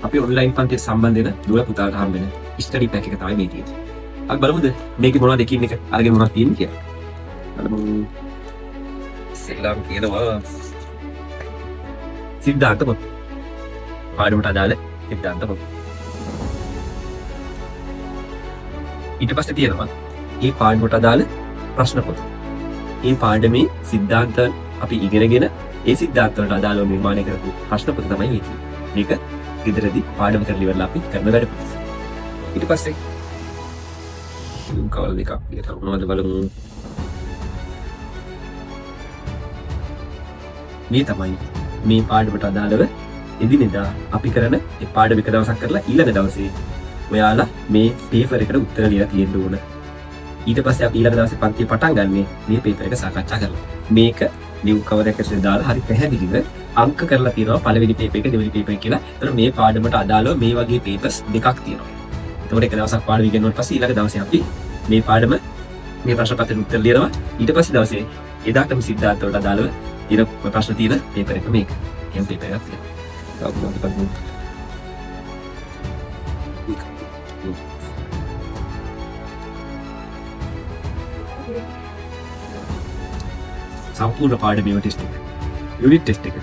අපි ඔන්ලයින් පන්තිය සම්බන්ධ වෙන දුර පුතාට හම්බ වෙන ස්ටඩි පැක් එක තමයි මේ තියෙන්නේ. අපි බලමුද මේකේ මොනවද එකින් එක අරගෙන මොනවද තියෙන්නේ කියලා. බලමු. ඉස්සෙල්ලාම කියනවා සිද්ධාන්ත පොත්. පාඩමට අදාළ සිද්ධාන්ත පොත්. ඊට පස්සේ තියෙනවා මේ පාඩමට අදාළ ප්‍රශ්න පොත. මේ පාඩමේ සිද්ධාන්ත අපි ඉගෙනගෙන ඒ සිද්ධාන්ත වලට අදාළව නිර්මාණය කරපු ප්‍රශ්න පොත තමයි මේ තියෙන්නේ. මේක ගෙදරදී පාඩම කරලා ඉවරලා අපි කරන වැඩ පිළිවෙල. ඊට පස්සේ කවල දෙකක් විතර මොනවද බලමු. මේ තමයි මේ පාඩමට අදාළව එදිනෙදා අපි කරන ඒ පාඩම එක දවසක් කරලා ඊළඟ දවසේ ඔයාලා මේ පේපර් එකට උත්තර ලියලා තියෙන්න ඕන. ඊට පස්සේ අපි ඊළඟ දවසේ පන්තිය පටන් ගන්නෙ මේ පේපර් එක සාකච්ඡා කරලා. මේක නිව් කවර් එකකට දාලා හරි පැහැදිලිව අංක කරලා තියෙනවා පළවෙනි පේපර් එක දෙවෙනි පේපර් එක කියලා. ඒතර මේ පාඩමට අදාළව මේ වගේ පේපර්ස් දෙකක් තියෙනවා. එතකොට එක දවසක් පාඩම ඉගෙනුවාට පස්සේ ඊළඟ දවසේ අපි මේ පාඩම මේ ප්‍රශ්න පත්‍රෙට උත්තර ලියනවා. ඊට පස්සේ දවසේ එදාටම සිද්ධාන්ත වලට අදාළව තියෙන ප්‍රශ්න තියෙන පේපර් එක මේක. එහෙම පේපර් එකක් තියෙනවා. සම්පූර්ණ පාඩමේම ටෙස්ට් එක. යුනිට් ටෙස්ට් එක.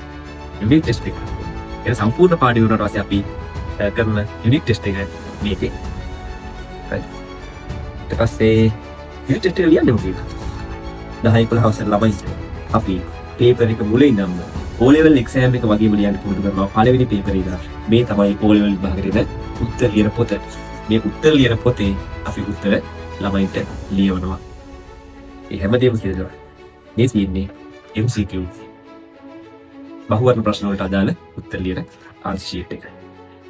යුනිට් ටෙස්ට් එක. ඒ සම්පූර්ණ පාඩම වුණාට පස්සේ අපි කරන යුනිට් ටෙස්ට් එක මේකේ. right. ඊට පස්සේ යුනිට් ටෙස්ට් එක ලියන්නේ මොකද? 10 11 වසර ළමයි අපි පේපර් එක මුලින් ඉඳන්ම O level exam එක වගේම ලියන්න පුරුදු කරනවා. පළවෙනි පේපර් එක මේ තමයි O level විභාගෙට දෙන උත්තර ලියන පොත. මේ උත්තර ලියන පොතේ අපි උත්තර ළමයින්ට ලියවනවා. ඒ හැමදේම කියලා මේ තියෙන්නේ MCQ බහුවර්ණ ප්‍රශ්න වලට අදාළ උත්තර ලියන answer sheet එක.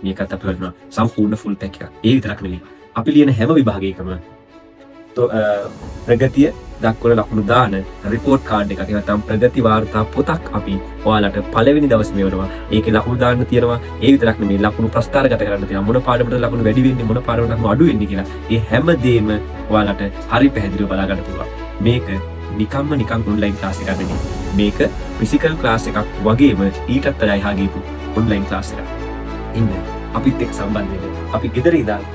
මේකත් අපි කරනවා සම්පූර්ණ full pack එකක්. ඒ විතරක් නෙවෙයි. අපි ලියන හැම විභාගයකම ප්‍රගතිය දක්වන ලකුණු දාන report card එකක් නැත්නම් ප්‍රගති වාර්තා පොතක් අපි ඔයාලට පළවෙනි දවසේ මෙවනවා. ඒකේ ලකුණු දාන්න තියෙනවා. ඒ විතරක් නෙවෙයි ලකුණු ප්‍රස්ථාරගත කරන්න තියෙනවා. මොන පාඩමකට ලකුණු වැඩි වෙන්නේ මොන පාඩමකට ලකුණු අඩු වෙන්නේ කියලා. ඒ හැමදේම ඔයාලට හරි පැහැදිලිව බලා ගන්න පුළුවන්. මේක නිකන් ඔන්ලයින් ක්ලාස් එකක් නෙවෙයි. මේක ෆිසිකල් ක්ලාස් එකක් වගේම ඊටත් වඩා එහා ගියපු ඔන්ලයින් ක්ලාස් එකක්. ඉන්න අපිත් එක්ක සම්බන්ධ වෙන්න. අපි ගෙදර ඉඳන්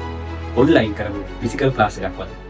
ඔන්ලයින් කරමු ෆිසිකල් ක්ලාස් එකක් වගේ.